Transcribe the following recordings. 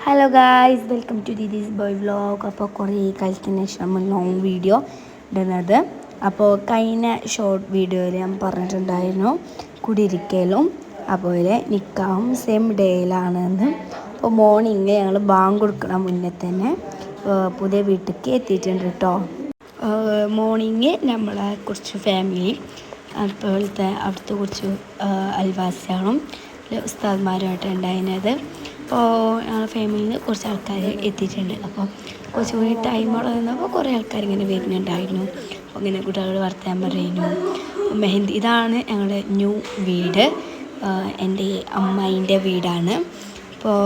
Hello guys, welcome to Didi's boy vlog. അപ്പോൾ കുറേ കാലത്തിന് ശേഷം ലോങ് വീഡിയോ ഇടുന്നത്. അപ്പോൾ കഴിഞ്ഞ ഷോർട്ട് വീഡിയോയിൽ ഞാൻ പറഞ്ഞിട്ടുണ്ടായിരുന്നു കുടിയിരിക്കലും അതുപോലെ നിക്കാഹും സെയിം ഡേയിലാണെന്ന്. അപ്പോൾ മോർണിംഗ് ഞങ്ങൾ ബാങ്ക് കൊടുക്കണം മുന്നേ തന്നെ പുതിയ വീട്ടിലേക്ക് എത്തിയിട്ടുണ്ട് കേട്ടോ. മോർണിംഗ് നമ്മളെ കുറച്ച് ഫാമിലി അതുപോലത്തെ അവിടുത്തെ കുറച്ച് അയൽവാസികളും ഉസ്താദ്മാരുമായിട്ട് ഉണ്ടായിരുന്നത്. അപ്പോൾ ഞങ്ങളുടെ ഫാമിലിയിൽ നിന്ന് കുറച്ച് ആൾക്കാർ എത്തിയിട്ടുണ്ട്. അപ്പോൾ കുറച്ച് കൂടി ടൈമോടെ നിന്നപ്പോൾ കുറേ ആൾക്കാർ ഇങ്ങനെ വരുന്നുണ്ടായിരുന്നു. അപ്പോൾ ഇങ്ങനെ കുട്ടികളോട് വർത്താനം പറയുന്നു. മെഹന്തി ഇതാണ് ഞങ്ങളുടെ ന്യൂ വീട്, എൻ്റെ അമ്മായിൻ്റെ വീടാണ്. അപ്പോൾ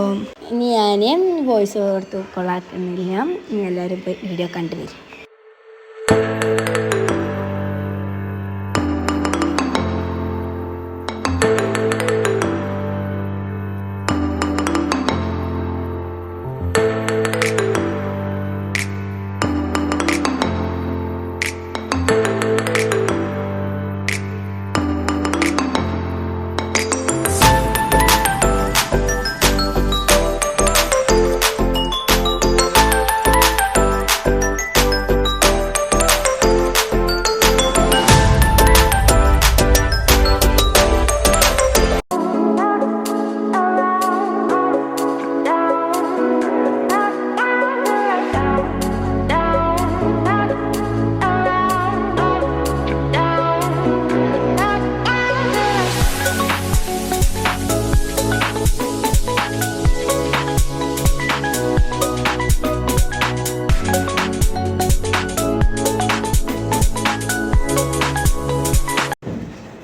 ഇനി ഞാൻ വോയിസ് കൊടുത്ത് കൊള്ളാക്കുന്നില്ല. ഇനി എല്ലാവരും പോയി വീഡിയോ കണ്ടുവരും.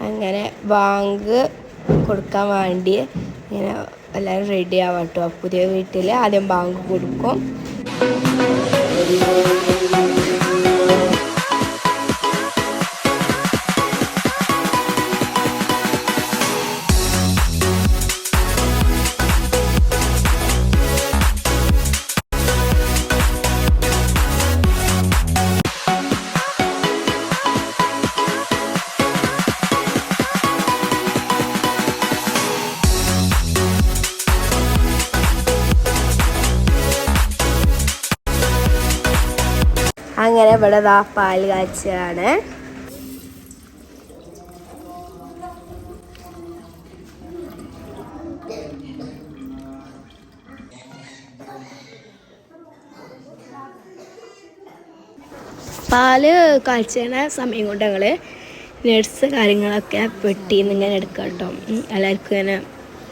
അങ്ങനെ ബാങ്ക് കൊടുക്കാൻ വേണ്ടി ഇങ്ങനെ എല്ലാവരും റെഡി ആവാം കേട്ടോ. പുതിയ വീട്ടിൽ ആദ്യം ബാങ്ക് കൊടുക്കും. അങ്ങനെ ഇവിടെ പാൽ കാച്ചുകയാണ്. പാല് കാച്ചുന്ന സമയം കൊണ്ട് ഞങ്ങൾ നട്സ് കാര്യങ്ങളൊക്കെ പെട്ടിന്ന് ഇങ്ങനെ എടുക്കാം കേട്ടോ. എല്ലാവർക്കും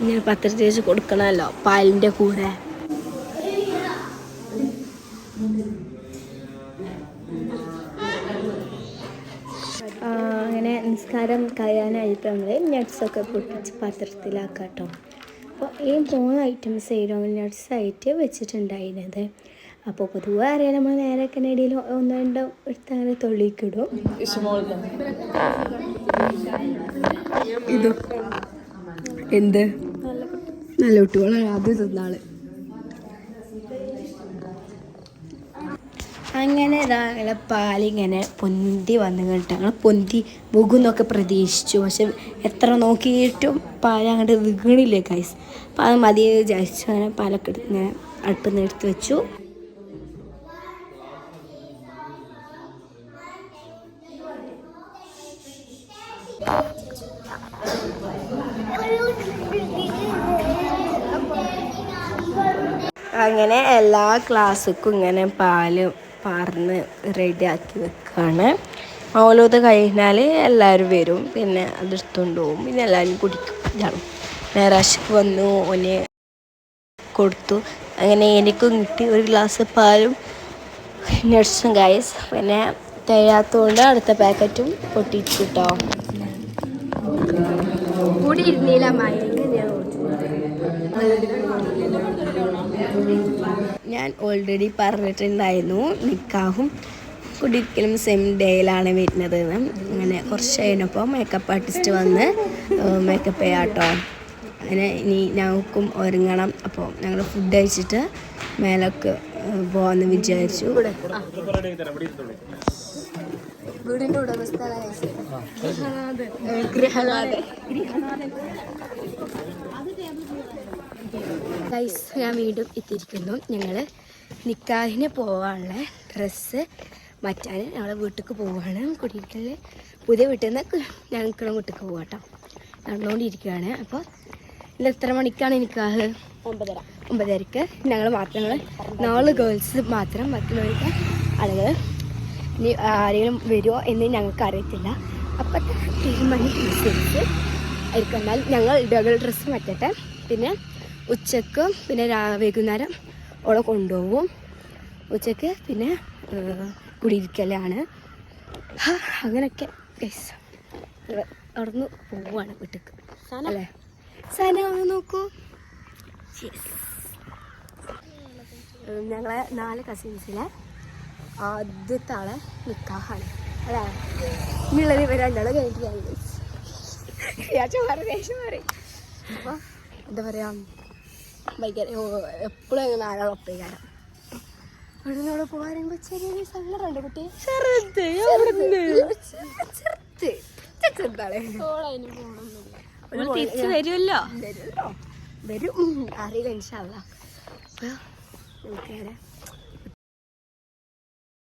ഇങ്ങനെ പത്രത്തിൽ വെച്ച് കൊടുക്കണമല്ലോ പാലിൻ്റെ കൂടെ. അങ്ങനെ നിസ്കാരം കഴിയാനായിട്ട് നമ്മൾ നട്ട്സൊക്കെ പൊട്ടിച്ച് പാത്രത്തിലാക്കാം കേട്ടോ. അപ്പോൾ ഈ 3 ഐറ്റംസ് ആയിരുന്നു നട്ട്സായിട്ട് വെച്ചിട്ടുണ്ടായിരുന്നത്. അപ്പോൾ പൊതുവെ അറിയാൻ നമ്മൾ നേരെ കനഡിയിൽ 1-2 എടുത്ത് അങ്ങനെ തൊള്ളിക്കിടും. ഇത് എന്ത് നല്ല കുട്ടികളെ അത് തിന്നാള്. അങ്ങനെ ഇതാ പാലിങ്ങനെ പൊന്തി വന്ന് കേട്ടോ. ഞങ്ങൾ പൊന്തി മുകുന്നൊക്കെ പ്രതീക്ഷിച്ചു, പക്ഷെ എത്ര നോക്കിയിട്ടും പാൽ അങ്ങോട്ട് വീണില്ലേ ഗൈസ്. അപ്പോൾ അത് മതി വിചാരിച്ചു. അങ്ങനെ പാലൊക്കെ ഇങ്ങനെ അടുപ്പിൽ നിന്ന് എടുത്ത് വെച്ചു. അങ്ങനെ എല്ലാ ക്ലാസ്സിക്കും ഇങ്ങനെ പാല് പാർന്ന് റെഡിയാക്കി വെക്കുകയാണ്. മൗലൂദ് കഴിഞ്ഞാൽ എല്ലാവരും വരും, പിന്നെ അതെടുത്തുകൊണ്ട് പോകും, പിന്നെ എല്ലാവരും കുടിക്കും. ഇതാണ് നേരാശക്ക് വന്നു, ഓന് കൊടുത്തു. അങ്ങനെ എനിക്കും കിട്ടി 1 ഗ്ലാസ് പാലും നട്സും ഗൈസ്. പിന്നെ തികയാത്തതുകൊണ്ട് അടുത്ത പാക്കറ്റും പൊട്ടിച്ചു കേട്ടോ. കൂടി ഇരുന്നില്ല ഞാൻ ഓൾറെഡി പറഞ്ഞിട്ടുണ്ടായിരുന്നു നിക്കാഹും കുടിയിരിക്കലും സെയിം ഡേയിലാണ് വരുന്നത്. അങ്ങനെ കുറച്ച് കഴിഞ്ഞപ്പോൾ മേക്കപ്പ് ആർട്ടിസ്റ്റ് വന്ന് മേക്കപ്പ് ചെയ്യാം കേട്ടോ. അങ്ങനെ ഇനി ഞങ്ങൾക്കും ഒരുങ്ങണം. അപ്പോൾ ഞങ്ങൾ ഫുഡ് കഴിച്ചിട്ട് മേലൊക്കെ പോകാമെന്ന് വിചാരിച്ചു. വീടിൻ്റെ ഉടമസ്ഥ ഗൃഹനാഥൻ ഗൈസ് ഞാൻ വീണ്ടും എത്തിയിരിക്കുന്നു. ഞങ്ങൾ നിക്കാഹിന് പോകാനുള്ള ഡ്രസ്സ് മാറ്റാൻ ഞങ്ങളെ വീട്ടിലേക്ക് പോവുകയാണ്. കുടിയിരിക്കലിൽ പുതിയ വീട്ടിൽ നിന്ന് ഞങ്ങൾക്കുള്ള വീട്ടിലേക്ക് പോകാം കേട്ടോ. നടന്നുകൊണ്ടിരിക്കുകയാണ്. അപ്പോൾ ഇന്ന് എത്ര മണിക്കാണ് നിക്കാഹ്? 9:30. ഞങ്ങൾ 4 ഗേൾസ് മാത്രം. ബാക്കിയുള്ളവർക്ക് ആളുകൾ ഇനി ആരെങ്കിലും വരുമോ എന്ന് ഞങ്ങൾക്ക് അറിയത്തില്ല. അപ്പോഴത്തെ തീരുമാനം അനുസരിച്ച് ആയിരിക്കും. എന്നാൽ ഞങ്ങൾ ഡബിൾ ഡ്രസ്സ് മാറ്റട്ടെ. പിന്നെ ഉച്ചക്ക് പിന്നെ വൈകുന്നേരം ഓളെ കൊണ്ടുപോകും. ഉച്ചക്ക് പിന്നെ കുടിയിരിക്കലാണ്. അങ്ങനെയൊക്കെ ഗൈസ് അവിടുന്ന് പോവുകയാണ് വീട്ടിലേക്ക് അല്ലേ? സന നോക്കൂ. ഞങ്ങളെ 4 കസിൻസിലെ ആദ്യത്തെ ആളെ നിക്കാഹാണ് അല്ലേ? ഇന്നുള്ളത് ഇവർ രണ്ടാളെ കഴിഞ്ഞിട്ടാണ്. ദേഷ്യം മാറി. അപ്പോൾ എന്താ പറയുക, ഭയങ്കര എപ്പോഴും 4 ആൾ ഒപ്പേക്കാരം. അവിടെ പോകാറുമ്പോൾ ചെറിയ സങ്കടമുണ്ട് കുട്ടി. ചെറുതാളെ തിരിച്ച് വരുമല്ലോ. വരും അറിയില്ല ഇൻഷാ അല്ലാഹ്. അപ്പോൾ നമുക്കങ്ങനെ